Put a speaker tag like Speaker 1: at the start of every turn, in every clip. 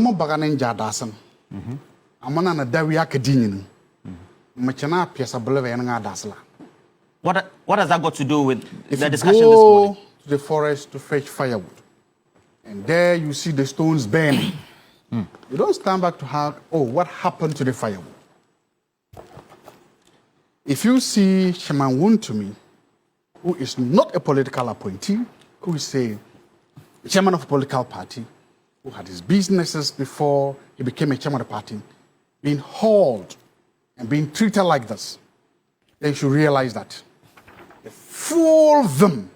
Speaker 1: Mo baganen jadasan. Amana na dawi akadinin. Machana piasa beleve nga dasla.
Speaker 2: What has that got to do with the discussion this
Speaker 1: morning?
Speaker 2: morning?
Speaker 1: To the forest to fetch firewood. And there you see the stones burning. You don't stand back to have, what happened to the firewood? If you see Chairman Wontumi, who is not a political appointee, who is a chairman of a political party, who had his businesses before he became a chairman of the party, being hauled and being treated like this, then you should realize that the full vim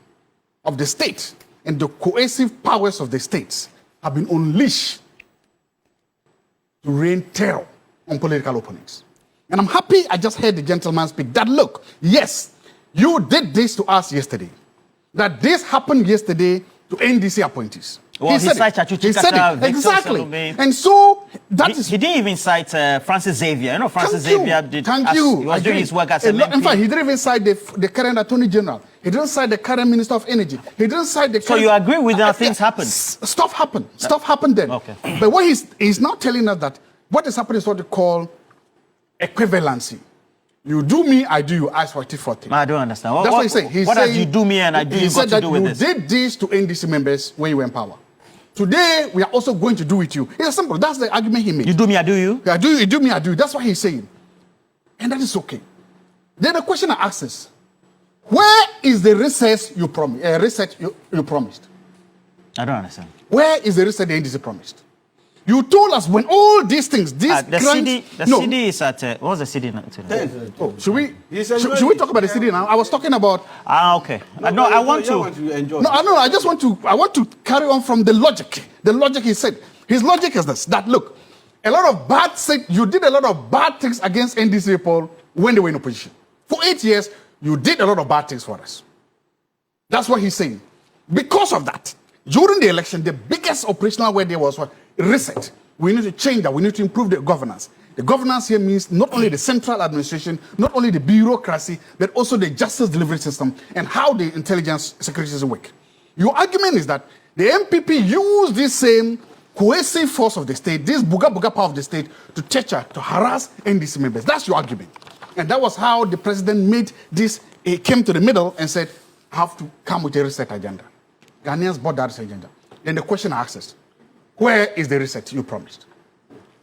Speaker 1: of the state and the coercive powers of the states have been unleashed to rain terror on political opponents. And I'm happy I just heard the gentleman speak that, look, yes, you did this to us yesterday. That this happened yesterday to NDC appointees.
Speaker 2: Well, he said it.
Speaker 1: Exactly. And so
Speaker 2: he didn't even cite Francis Xavier. You know, Francis Xavier did.
Speaker 1: Thank you.
Speaker 2: He was doing his work as a MP.
Speaker 1: In fact, he didn't even cite the current Attorney General. He didn't cite the current Minister of Energy. He didn't cite the current...
Speaker 2: So you agree with that things happen?
Speaker 1: Stuff happened. Stuff happened then.
Speaker 2: Okay.
Speaker 1: But what he's now telling us that what is happening is what they call equivalency. You do me, I do you, as for it.
Speaker 2: I don't understand.
Speaker 1: That's what he's saying.
Speaker 2: What does you do me and I do you got to do with this?
Speaker 1: He said that you did this to NDC members when you were in power. Today, we are also going to do with you. It's simple. That's the argument he made.
Speaker 2: You do me, I do you?
Speaker 1: You do me, I do you. That's what he's saying. And that is okay. Then the question I ask is, where is the reset you promised? You promised?
Speaker 2: I don't understand.
Speaker 1: Where is the reset the NDC promised? You told us when all these things,
Speaker 2: the CD is at, what's the CD now?
Speaker 1: Should we talk about the CD now? I was talking about...
Speaker 2: okay. I want to
Speaker 1: enjoy. I want to carry on from the logic. The logic he said. His logic is this, that look, you did a lot of bad things against NDC people when they were in opposition. For 8 years, you did a lot of bad things for us. That's what he's saying. Because of that, during the election, the biggest operational way there was what? Reset. We need to change that. We need to improve the governance. The governance here means not only the central administration, not only the bureaucracy, but also the justice delivery system and how the intelligence security system work. Your argument is that the MPP used this same coercive force of the state, this buga power of the state, to torture, to harass NDC members. That's your argument. And that was how the president made this, he came to the middle and said, I have to come with a reset agenda. Ghanaians bought that reset agenda. Then the question I asked is, where is the reset you promised?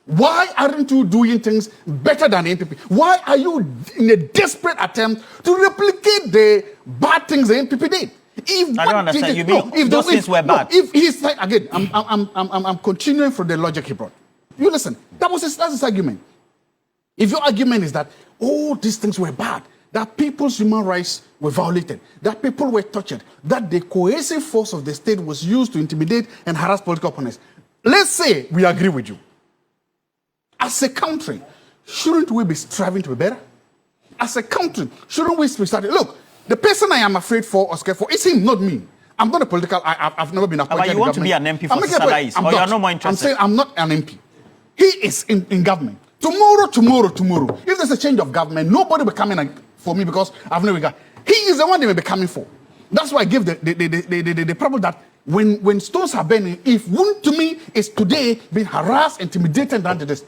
Speaker 1: Why aren't you doing things better than the NPP? Why are you in a desperate attempt to replicate the bad things the NPP did?
Speaker 2: I don't understand. You mean if those things were bad?
Speaker 1: If he's like, again, I'm continuing from the logic he brought. You listen, that's his argument. If your argument is that all these things were bad, that people's human rights were violated, that people were tortured, that the coercive force of the state was used to intimidate and harass political opponents, let's say we agree with you. As a country, shouldn't we be striving to be better? As a country, shouldn't we be starting? Look, the person I am afraid for or scared for is him, not me. I'm not a political, I've never been appointed.
Speaker 2: But you want to be an MP for Salais, or you're not more interested?
Speaker 1: I'm saying I'm not an MP. He is in government. Tomorrow, if there's a change of government, nobody will come in for me because I've never got. He is the one they may be coming for. That's why I give the problem that when stones are burning, if Wontumi is today being harassed, intimidated, and done to this,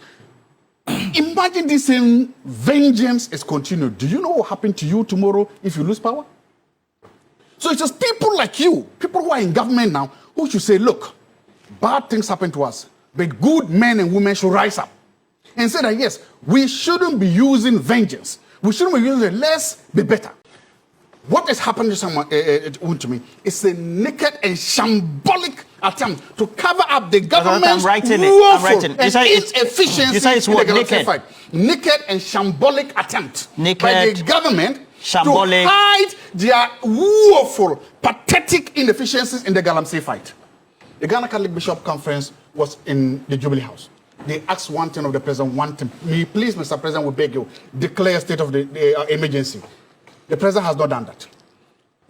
Speaker 1: imagine this same vengeance is continued. Do you know what will happen to you tomorrow if you lose power? So it's just people like you, people who are in government now, who should say, look, bad things happen to us, but good men and women should rise up and say that, yes, we shouldn't be using vengeance. We shouldn't be using it. Let's be better. What is happening to someone, Wontumi, is a naked and shambolic attempt to cover up the government's woeful and inefficiency.
Speaker 2: You say it's what? Naked?
Speaker 1: Naked and shambolic attempt by the government
Speaker 2: shambolic.
Speaker 1: To hide their woeful, pathetic inefficiencies in the Galamsey fight. The Ghana Catholic Bishop Conference was in the Jubilee House. They asked one thing of the president, one thing. Please, Mr. President, we beg you, declare a state of the emergency. The president has not done that.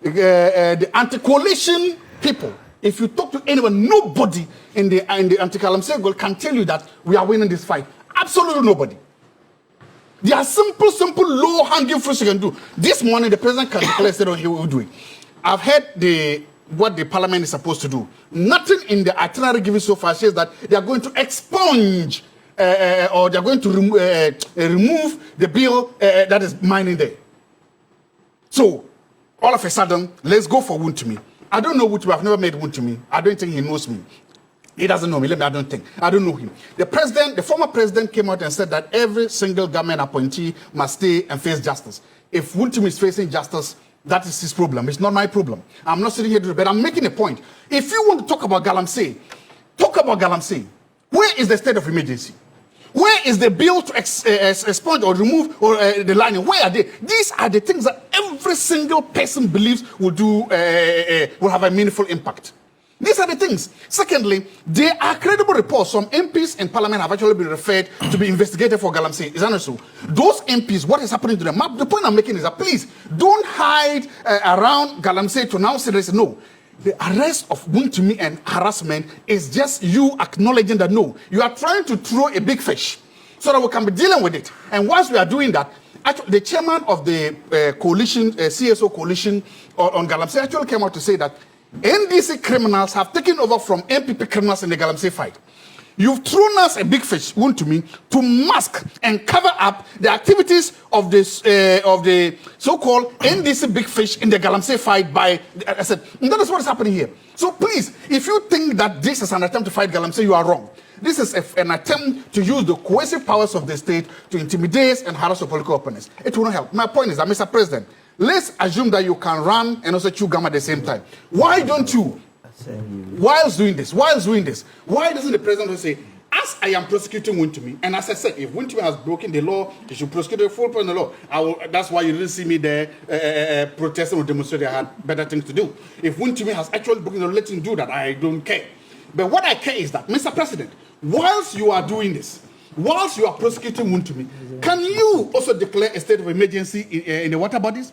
Speaker 1: The anti-coalition people, if you talk to anyone, nobody in the anti-Galamsey goal can tell you that we are winning this fight. Absolutely nobody. There are simple, low-hanging fruits you can do. This morning, the president can declare a state of he will do it. I've heard the what the parliament is supposed to do. Nothing in the itinerary given so far says that they are going to expunge or they are going to remove the bill that is mining there. So, all of a sudden, let's go for Wontumi. I don't know Wontumi. I've never met Wontumi. I don't think he knows me. He doesn't know me. I don't know him. The former president came out and said that every single government appointee must stay and face justice. If Wontumi is facing justice, that is his problem. It's not my problem. I'm not sitting here to do it, but I'm making a point. If you want to talk about Galamsey, talk about Galamsey. Where is the state of emergency? Where is the bill to expunge or remove or the lining? Where are they? These are the things that every single person believes will have a meaningful impact. These are the things. Secondly, there are credible reports. Some MPs in Parliament have actually been referred to be investigated for Galamsey. Is that not so? Those MPs, what is happening to them? The point I'm making is that please don't hide around Galamsey to now say this. No. The arrest of Wontumi and harassment is just you acknowledging that no, you are trying to throw a big fish so that we can be dealing with it. And once we are doing that, actually, the chairman of the coalition, CSO coalition on Galamsey actually came out to say that NDC criminals have taken over from MPP criminals in the Galamsey fight. You've thrown us a big fish, Wontumi, to mask and cover up the activities of this of the so-called NDC big fish in the Galamsey fight by, I said, that is what is happening here. So please, if you think that this is an attempt to fight Galamsey, you are wrong. This is an attempt to use the coercive powers of the state to intimidate and harass your political opponents. It will not help. My point is that, Mr. President, let's assume that you can run and also chew gum at the same time. Why don't you, whilst doing this, why doesn't the president say, as I am prosecuting Wontumi, and as I said, if Wontumi has broken the law, he should prosecute the full person of the law. That's why you didn't see me there protesting or demonstrating. I had better things to do. If Wontumi has actually broken the law, let him do that. I don't care. But what I care is that, Mr. President, whilst you are doing this, whilst you are prosecuting Wontumi, can you also declare a state of emergency in the water bodies?